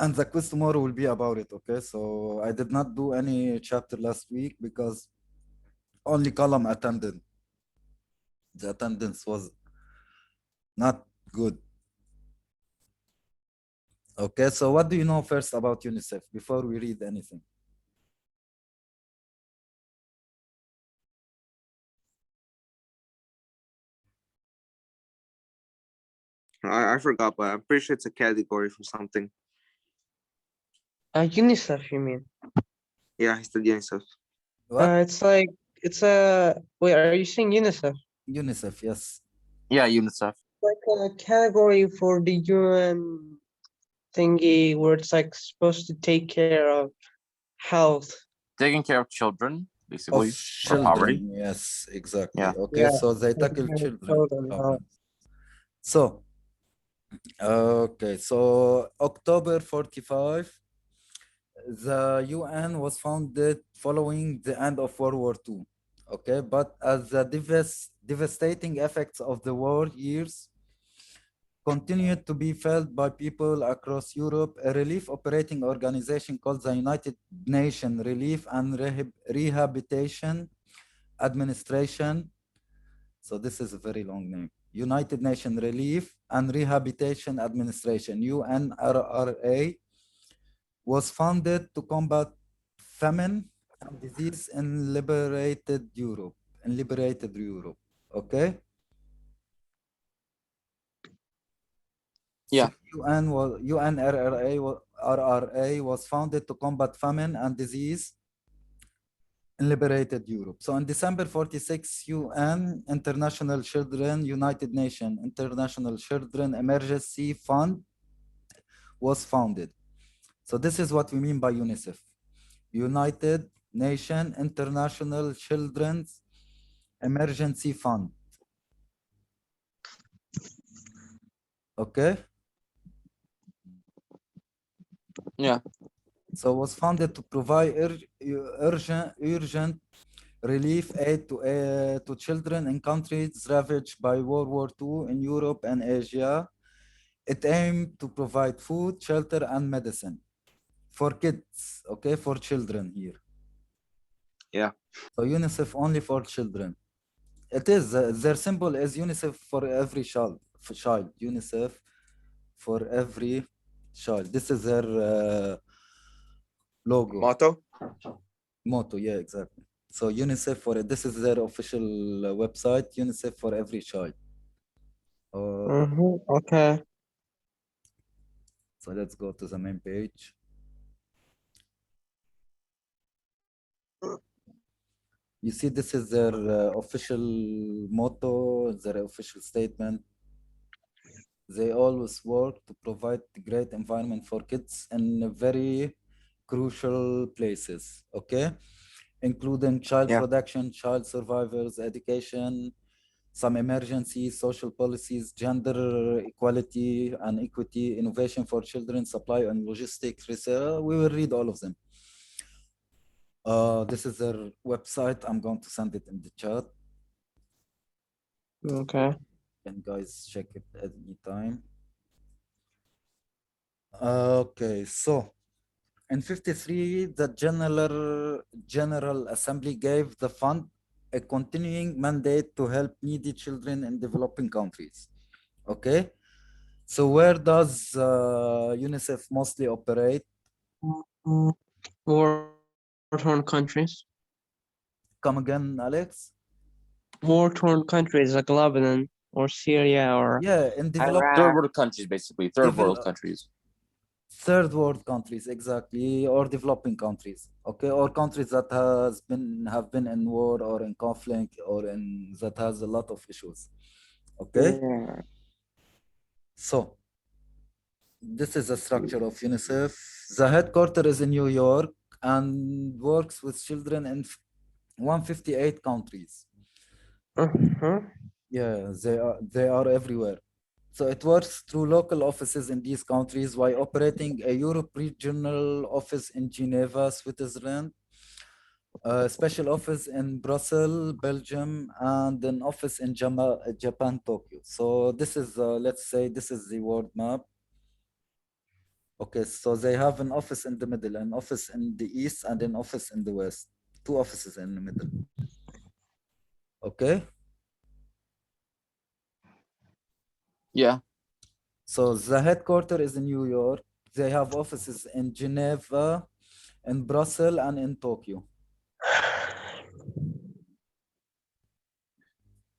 And the quiz tomorrow will be about it, okay? So I did not do any chapter last week because only column attended. The attendance was not good. Okay, so what do you know first about UNICEF before we read anything? I forgot, but I'm pretty sure it's a category for something. UNICEF, you mean? Yeah, he said UNICEF. What? It's like it's a wait. Are you saying UNICEF? UNICEF, yes. Yeah, UNICEF. Like a category for the UN thingy where it's like supposed to take care of health. Taking care of children, basically, Of or poverty. children, yes, exactly. Yeah. Okay, Yeah, so they taking tackle care of children children, problems. So, okay, so October 45, the UN was founded following the end of World War II. Okay, but as the devastating effects of the war years continued to be felt by people across Europe, a relief operating organization called the United Nations Relief and Rehabilitation Administration. So this is a very long name. United Nations Relief and Rehabilitation Administration, UNRRA, was founded to combat famine and disease in liberated Europe. Okay. Yeah. So UNRRA was founded to combat famine and disease in liberated Europe. So in December 46, UN International Children United Nations International Children Emergency Fund was founded. So this is what we mean by UNICEF. United Nations International Children's Emergency Fund. Okay. Yeah. So it was founded to provide urgent relief aid to children in countries ravaged by World War II in Europe and Asia. It aimed to provide food, shelter, and medicine for kids, okay, for children here. Yeah. So UNICEF only for children. It is, their symbol is UNICEF for every child, UNICEF for every child. This is their logo. Motto, yeah, exactly. So UNICEF for it, this is their official website, UNICEF for every child. Okay. So let's go to the main page. You see, this is their official motto, their official statement. They always work to provide a great environment for kids in very crucial places, okay? Including child protection, child survivors, education, some emergencies, social policies, gender equality and equity, innovation for children, supply and logistics research. We will read all of them. This is their website. I'm going to send it in the chat. Okay. And guys, check it at any time. Okay, so in 53, the General Assembly gave the fund a continuing mandate to help needy children in developing countries. Okay, so where does UNICEF mostly operate? War-torn countries. Come again, Alex? War-torn countries like Lebanon or Syria or in developed third world countries, basically third world countries. Third world countries, exactly, or developing countries, okay, or countries that have been in war or in conflict or in that has a lot of issues, okay. So this is the structure of UNICEF. The headquarters is in New York and works with children in 158 countries. Yeah, they are everywhere. So it works through local offices in these countries while operating a Europe regional office in Geneva, Switzerland, a special office in Brussels, Belgium, and an office in Japan, Tokyo. So this is, let's say, this is the world map. Okay, so they have an office in the middle, an office in the east, and an office in the west. 2 offices in the middle. Okay. Yeah. So the headquarters is in New York. They have offices in Geneva, in Brussels, and in Tokyo.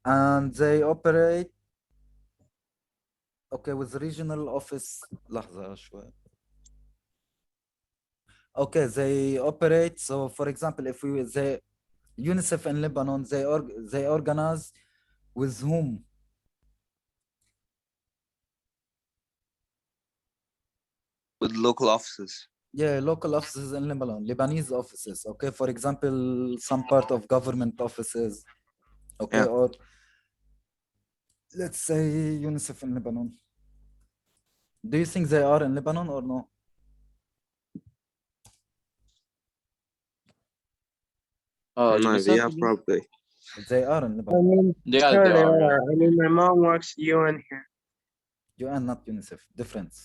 And they operate, okay, with regional office. لحظة شوي. Okay, they operate. So, for example, if we they UNICEF in Lebanon, they organize with whom? With local offices. Yeah, local offices in Lebanon, Lebanese offices. Okay, for example, some part of government offices. Okay, Yeah. or let's say UNICEF in Lebanon. Do you think they are in Lebanon or no? No UNICEF, idea, you mean? probably. They are in I Lebanon. mean, Yeah, sure they they are. are. I mean, my mom works UN here. UN, not UNICEF. Difference.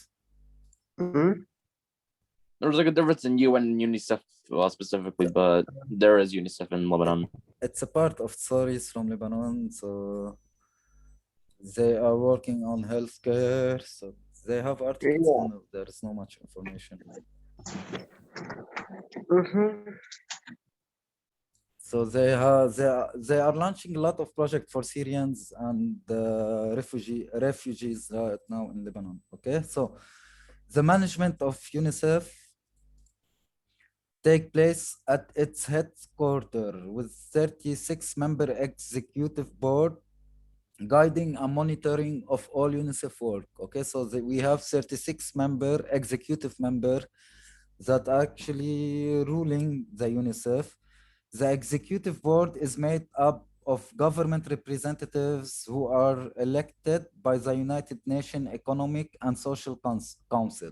Mhm. There's like a difference in UN and UNICEF specifically, but there is UNICEF in Lebanon. It's a part of stories from Lebanon, so they are working on healthcare. So they have articles Yeah. on it. There is no much information. Mhm. So they are launching a lot of projects for Syrians and refugees right now in Lebanon. Okay, so the management of UNICEF take place at its headquarters with 36-member executive board guiding and monitoring of all UNICEF work. Okay, so we have 36-member executive member that actually ruling the UNICEF. The executive board is made up of government representatives who are elected by the United Nations Economic and Social Council.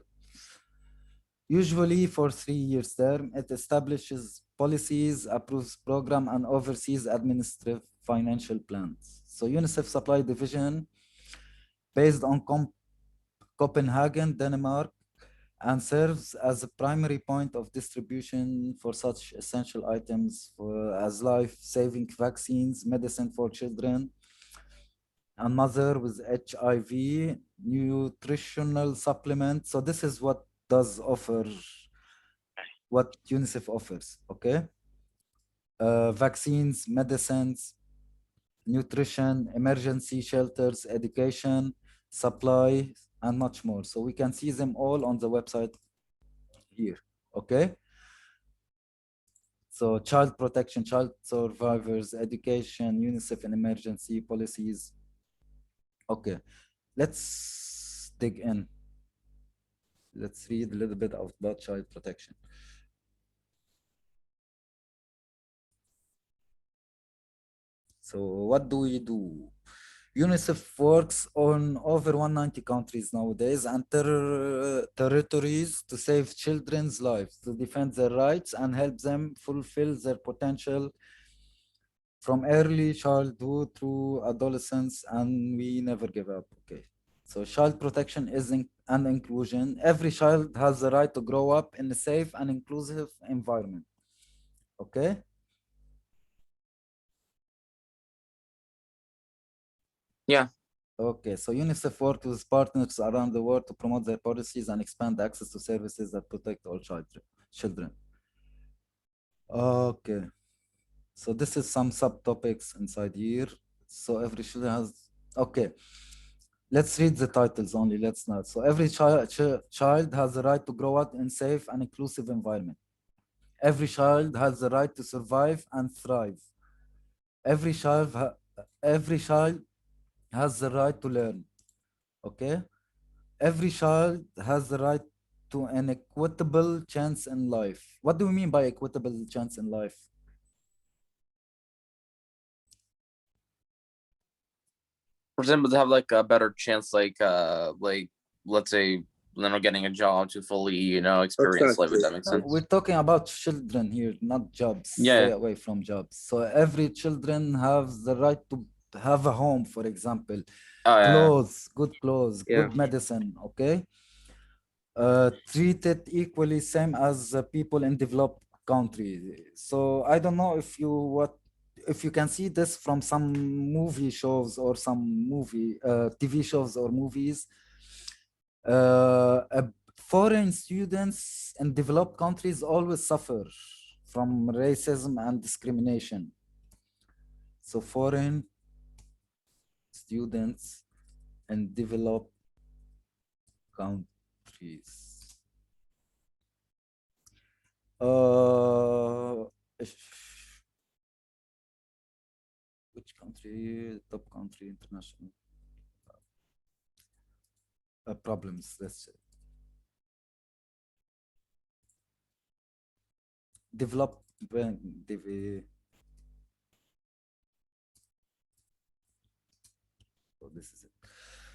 Usually for 3 years term, it establishes policies, approves program, and oversees administrative financial plans. So UNICEF Supply Division, based on Copenhagen, Denmark, and serves as a primary point of distribution for such essential items as life-saving vaccines, medicine for children and mother with HIV, nutritional supplements. So this is what does offer, what UNICEF offers, okay? Vaccines, medicines, nutrition, emergency shelters, education, supply, and much more. So we can see them all on the website here, okay? So child protection, child survivors, education, UNICEF and emergency policies. Okay, let's dig in. Let's read a little bit about child protection. So what do we do? UNICEF works on over 190 countries nowadays and territories to save children's lives, to defend their rights and help them fulfill their potential from early childhood through adolescence, and we never give up. Okay. So child protection is and inclusion. Every child has the right to grow up in a safe and inclusive environment. Okay. Yeah. Okay, so UNICEF works with partners around the world to promote their policies and expand access to services that protect all children. Okay, so this is some subtopics inside here. So every child has, okay, let's read the titles only, let's not. So every child has the right to grow up in safe and inclusive environment. Every child has the right to survive and thrive. Every child has the right to learn. Okay, every child has the right to an equitable chance in life. What do we mean by equitable chance in life? For example, to have like a better chance, like let's say getting a job to fully, experience life. If that makes No, sense. we're talking about children here, not jobs. Yeah. Stay away from jobs. So every children have the right to have a home, for example, Oh, yeah. clothes, good clothes, Yeah. good medicine. Okay. treated equally same as people in developed countries. So I don't know if you can see this from some movie shows or some TV shows or movies. Foreign students in developed countries always suffer from racism and discrimination. So foreign students in developed countries. Which country? Top country, international problems. Let's say develop. So this is it.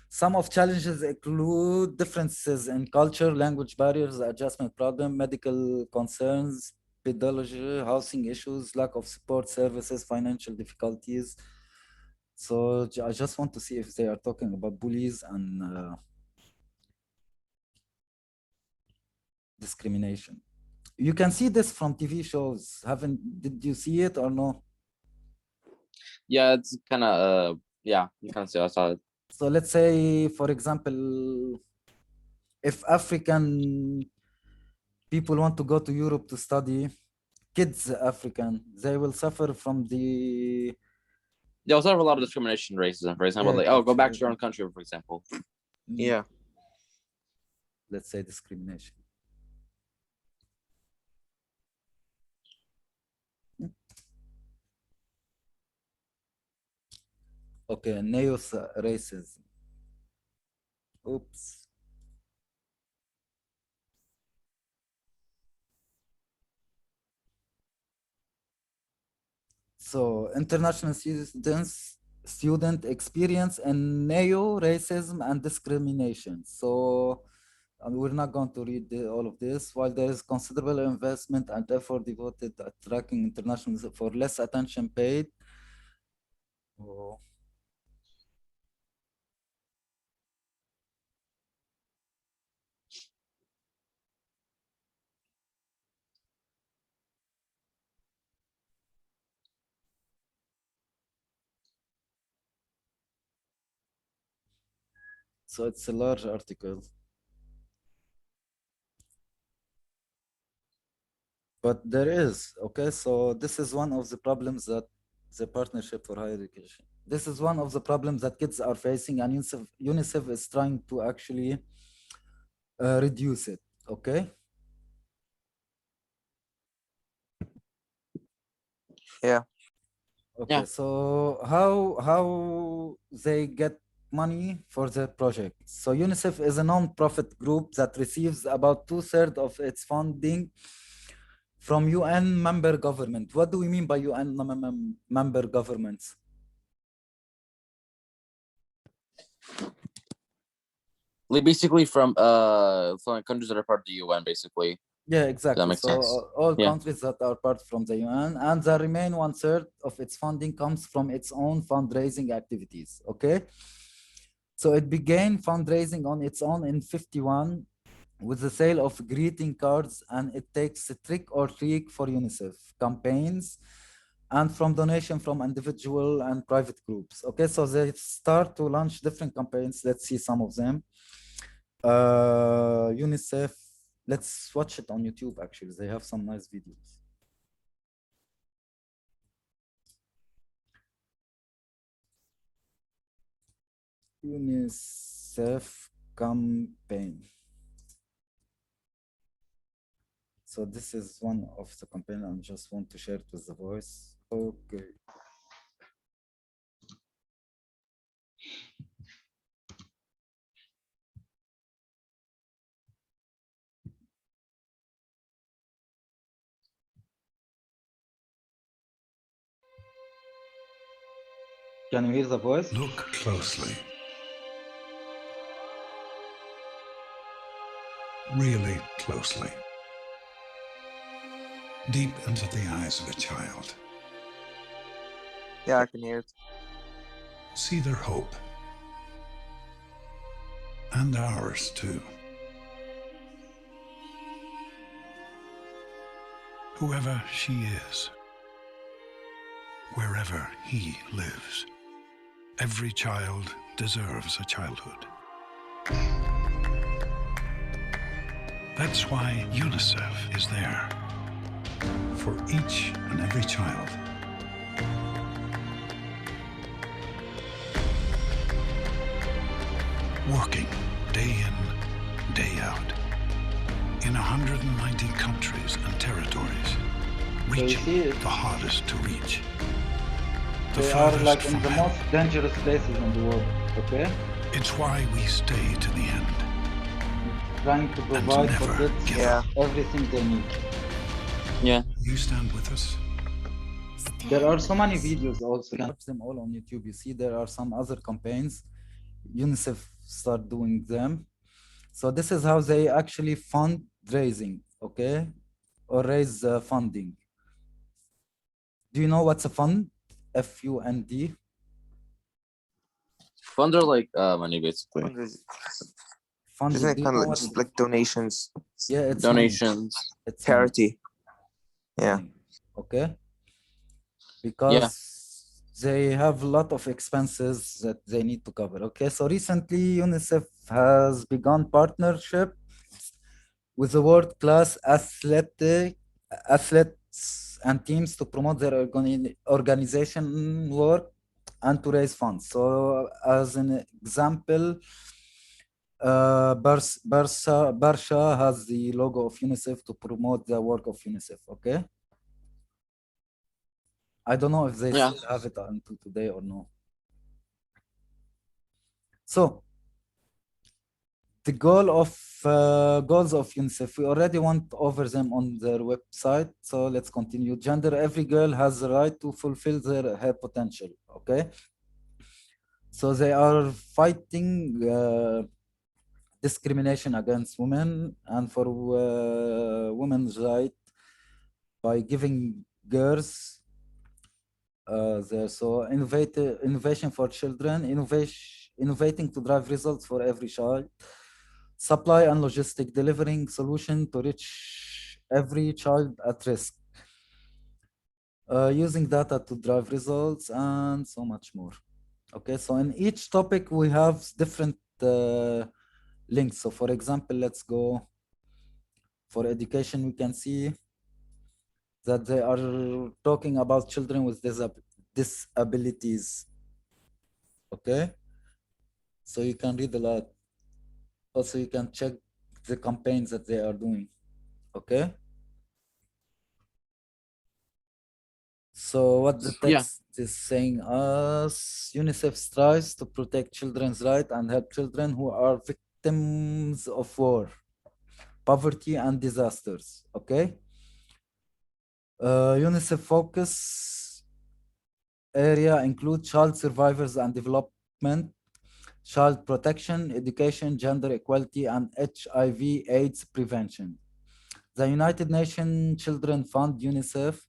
Some of challenges include differences in culture, language barriers, adjustment problem, medical concerns, pedagogy, housing issues, lack of support services, financial difficulties. So I just want to see if they are talking about bullies and discrimination. You can see this from TV shows. Did you see it or no? Yeah, it's kind of yeah, you kind of see. I saw it. So let's say, for example, if African people want to go to Europe to study, kids African, they will suffer from the They also have a lot of discrimination, racism. For example, like, oh, go back to your own country, for example. Yeah. Let's say discrimination. Okay, neo-racism. Oops. So international student experience in neo-racism and discrimination. So we're not going to read all of this. While there is considerable investment and effort devoted at tracking international for less attention paid. Oh. So it's a large article. But there is, okay, so this is one of the problems that the Partnership for Higher Education. This is one of the problems that kids are facing, and UNICEF is trying to actually reduce it, okay? Yeah. Okay, Yeah. so how they get money for the project? So UNICEF is a non-profit group that receives about 2/3 of its funding from UN member government. What do we mean by UN member governments? Like basically from countries that are part of the UN, basically. Yeah, exactly. That makes So sense. all Yeah. countries that are part from the UN, and the remaining 1/3 of its funding comes from its own fundraising activities. Okay. So it began fundraising on its own in 51 with the sale of greeting cards, and it takes a trick or treat for UNICEF campaigns and from donation from individual and private groups. Okay, so they start to launch different campaigns. Let's see some of them. UNICEF, let's watch it on YouTube. Actually, they have some nice videos. UNICEF campaign. So this is one of the campaign. I just want to share it with the voice. Okay. Can you hear the voice? Look closely. Really closely. Deep into the eyes of a child. Yeah, I can hear it. See their hope. And ours too. whoever she is, wherever he lives. Every child deserves a childhood. That's why UNICEF is there, for each and every child. Working day in, day out, in 190 countries and territories, reaching see, the hardest to reach. The they are furthest like in from the hell. most dangerous places in the world, okay? It's why we stay to the end. Trying to provide for never kids give Yeah. everything they need. Yeah. You stand with us. There are so many videos also, you can watch them all on YouTube. You see, there are some other campaigns. UNICEF start doing them. So this is how they actually fundraising, okay? Or raise funding. Do you know what's a fund? F-U-N-D. Funds are like money basically. Fund, Isn't it do you kind know of what? just like donations, Yeah, it's money. Donations. It's money. charity? Yeah. Money, okay? Because they have a lot of expenses that they need to cover. Okay, so recently UNICEF has begun partnership with the world-class athletes and teams to promote their organization work and to raise funds. So as an example, Barsha has the logo of UNICEF to promote the work of UNICEF, okay? I don't know if they Yeah. still have it until today or no. So the goals of UNICEF, we already went over them on their website. So let's continue. Gender, every girl has the right to fulfill her potential. Okay. So they are fighting discrimination against women and for women's right by giving girls so innovation for children, innovating to drive results for every child, supply and logistic, delivering solution to reach every child at risk, using data to drive results, and so much more. Okay, so in each topic we have different links. So for example, let's go for education. We can see that they are talking about children with disabilities. Okay, so you can read a lot. Also, you can check the campaigns that they are doing. Okay, so what the text is saying us, UNICEF strives to protect children's rights and help children who are victims of war, poverty, and disasters. Okay, UNICEF focus area include child survivors and development, child protection, education, gender equality, and HIV/AIDS prevention. The United Nations Children Fund, UNICEF,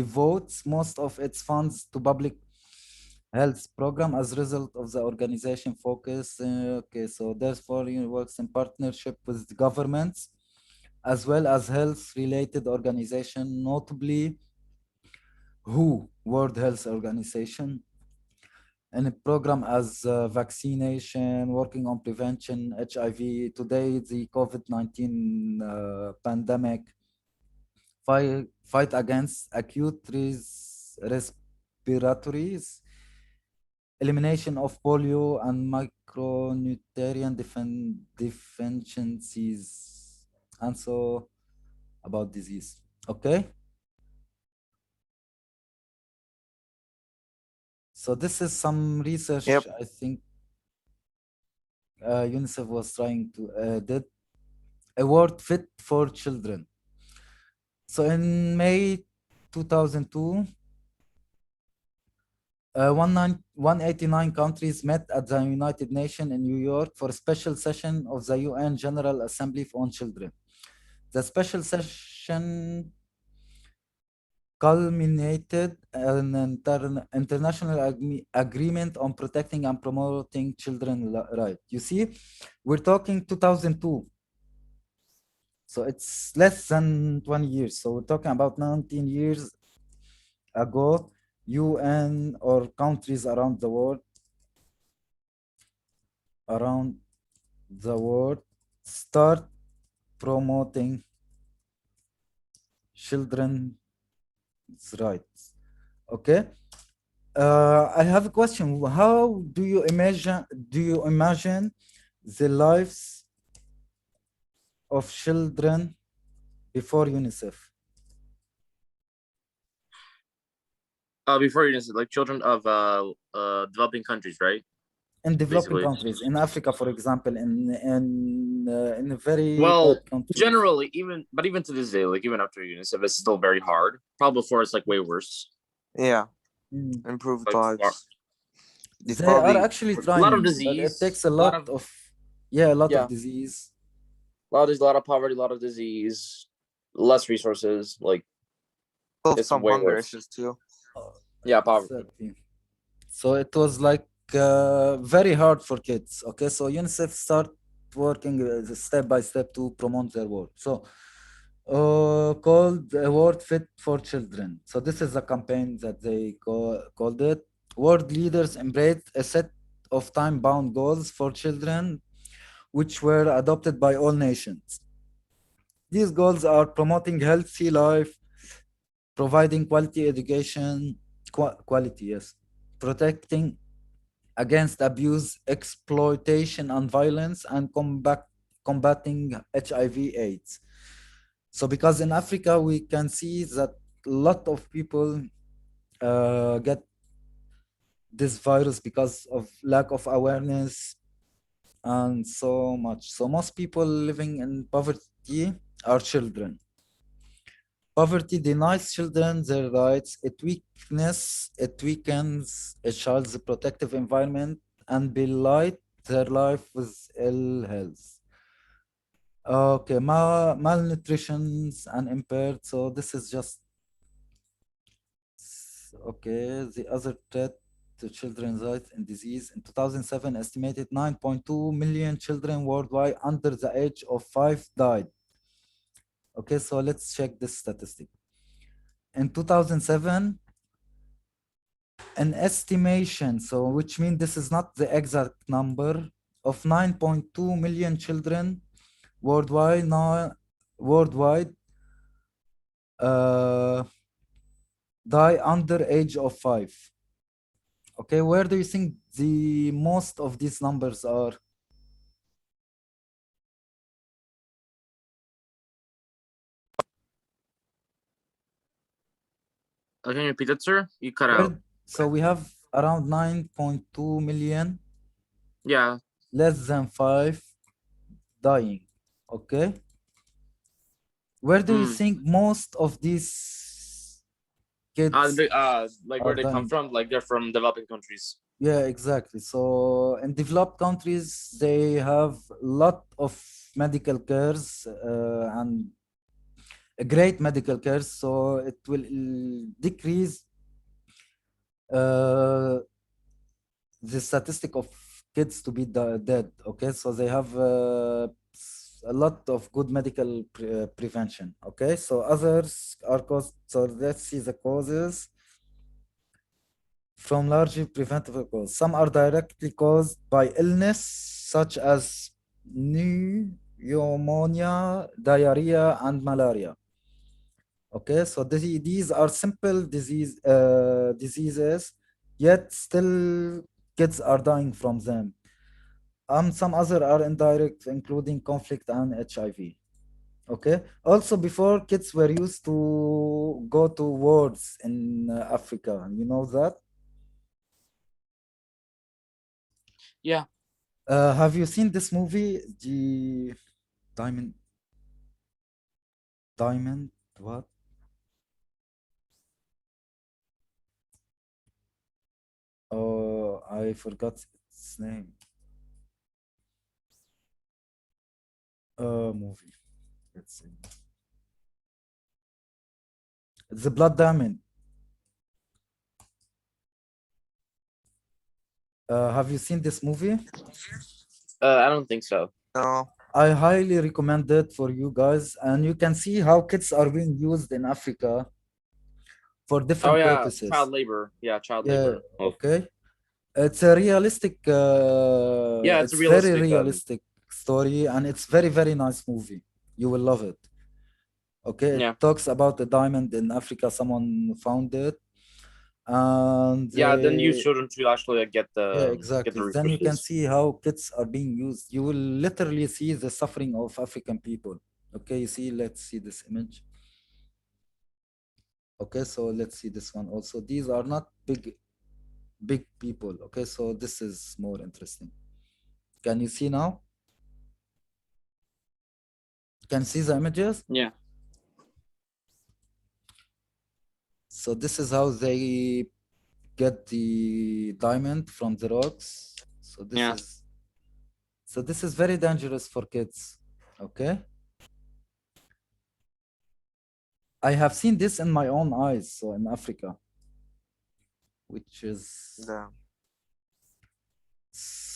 devotes most of its funds to public health program as a result of the organization focus. Okay, so therefore it works in partnership with the governments as well as health-related organization, notably WHO, World Health Organization, and a program as vaccination, working on prevention, HIV. Today, the COVID-19 pandemic, fight against acute respiratories, elimination of polio and micronutrient deficiencies, and so about disease. Okay. So this is some research. Yep. I think UNICEF was trying to did a world fit for children. So in May 2002, 189 countries met at the United Nations in New York for a special session of the UN General Assembly on Children. The special session culminated an international agreement on protecting and promoting children's rights. You see, we're talking 2002. So it's less than 20 years. So we're talking about 19 years ago, UN or countries around the world start promoting children's rights. Okay. I have a question. How do you imagine the lives of children before UNICEF? Before you just like children of developing countries, right? In developing Basically. countries, in Africa, for example, in a very Well, bad countries. generally, even to this day, like even after UNICEF, it's still very hard. Probably before it's like way worse. Yeah. Mm. Improved Like, lives. It's They are probably actually a trying, lot of but disease, it takes a lot of disease. a lot of poverty, a lot of disease, less resources. Like both it's some way hunger worse. issues too. Yeah, poverty. Exactly. So it was like very hard for kids. Okay, so UNICEF start working step by step to promote their work. So called Award Fit for Children. So this is a campaign that they called it. World leaders embraced a set of time-bound goals for children, which were adopted by all nations. These goals are promoting healthy life, providing quality education, quality, yes, protecting against abuse, exploitation, and violence, and combating HIV/AIDS. So, because in Africa we can see that a lot of people get this virus because of lack of awareness and so much. So, most people living in poverty are children. Poverty denies children their rights. It weakens a child's protective environment and belight their life with ill health. Okay, malnutrition and impaired. So this is just okay. The other threat to children's rights and disease in 2007, estimated 9.2 million children worldwide under the age of 5 died. Okay, so let's check this statistic. In 2007, an estimation, so which means this is not the exact number, of 9.2 million children worldwide uh, die under age of 5. Okay, where do you think the most of these numbers are? Can you repeat that, sir? You cut out. So we have around 9.2 million, Yeah. less than 5 dying. Okay, where do you think most of these kids like where they come dying? from? Like they're from developing countries. Yeah, exactly. So in developed countries, they have a lot of medical cares and a great medical care. So it will decrease the statistic of kids to be dead. Okay, so they have a lot of good medical prevention. Okay, so others are caused. So let's see the causes. From largely preventable causes. Some are directly caused by illness, such as pneumonia, diarrhea, and malaria. Okay, so these are simple diseases, yet still kids are dying from them. Some other are indirect, including conflict and HIV. Okay. Also, before kids were used to go to wars in Africa. You know that? Yeah. Have you seen this movie, Diamond? Diamond? What? Oh, I forgot its name. Movie. Let's see. It's the Blood Diamond. Have you seen this movie? I don't think so. No. I highly recommend it for you guys, and you can see how kids are being used in Africa for Oh different yeah, purposes. child labor. Yeah, child Yeah, labor. Oh. okay. It's a realistic, Yeah, it's it's very realistic. realistic story, and it's very, very nice movie. You will love it. Okay, it Yeah. talks about a diamond in Africa. Someone found it, and Yeah, then use children to actually get yeah, the exactly. Then you can resources. see how kids are being used. You will literally see the suffering of African people. Okay, you see, let's see this image. Okay, so let's see this one also. These are not big people. Okay, so this is more interesting. Can you see now? Can you see the images? Yeah. So this is how they get the diamond from the rocks. So Yeah. this is very dangerous for kids. Okay. I have seen this in my own eyes, so in Africa, which is Yeah.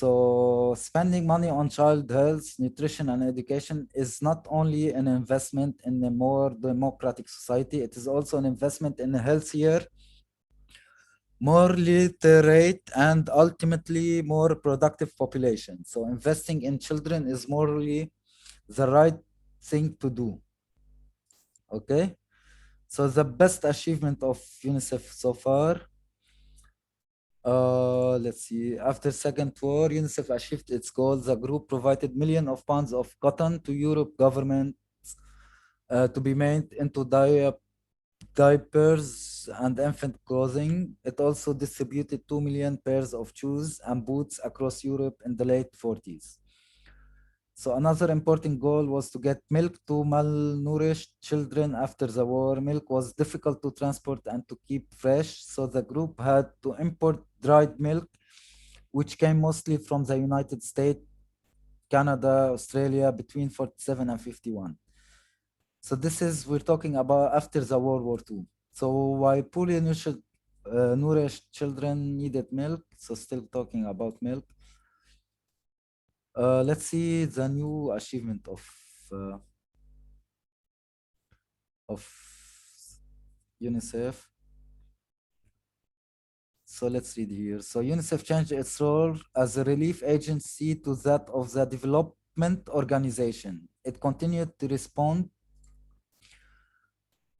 so spending money on child health, nutrition, and education is not only an investment in a more democratic society, it is also an investment in a healthier, more literate, and ultimately more productive population. So investing in children is morally the right thing to do. Okay. So the best achievement of UNICEF so far. Let's see. After Second War, UNICEF achieved its goals. The group provided millions of pounds of cotton to Europe governments to be made into diapers and infant clothing. It also distributed 2 million pairs of shoes and boots across Europe in the late 40s. So another important goal was to get milk to malnourished children after the war. Milk was difficult to transport and to keep fresh, so the group had to import dried milk, which came mostly from the United States, Canada, Australia between 47 and 51. So this is, we're talking about after the World War II. So why poorly nourished children needed milk, so still talking about milk. Let's see the new achievement of UNICEF. So let's read here. So UNICEF changed its role as a relief agency to that of the development organization. It continued to respond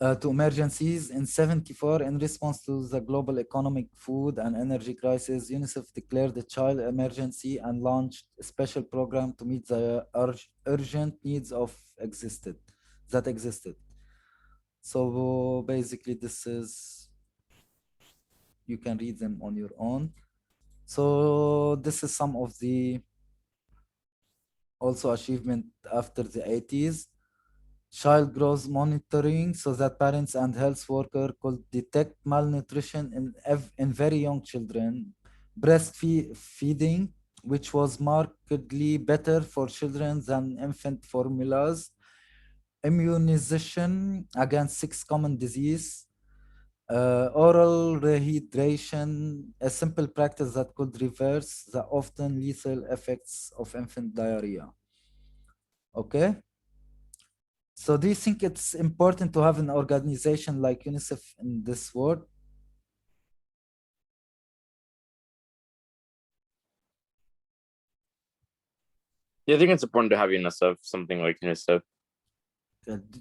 to emergencies in 74 in response to the global economic, food, and energy crisis. UNICEF declared a child emergency and launched a special program to meet the urgent needs that existed. So basically, this is, you can read them on your own. So this is some of the also achievement after the 80s. Child growth monitoring, so that parents and health workers could detect malnutrition in very young children. Breastfeeding, which was markedly better for children than infant formulas. Immunization against 6 common diseases. Oral rehydration, a simple practice that could reverse the often lethal effects of infant diarrhea. Okay. So do you think it's important to have an organization like UNICEF in this world? Yeah, I think it's important to have UNICEF, something like UNICEF.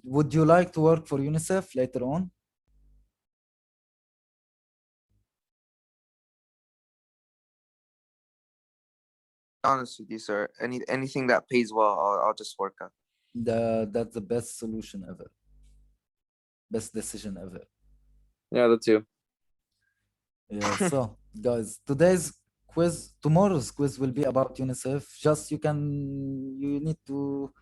Would you like to work for UNICEF later on? Honest with you, sir. Anything that pays well, I'll just work at. That's the best solution ever. Best decision ever. Yeah, that too. Yeah, so guys, tomorrow's quiz will be about UNICEF. Just you need to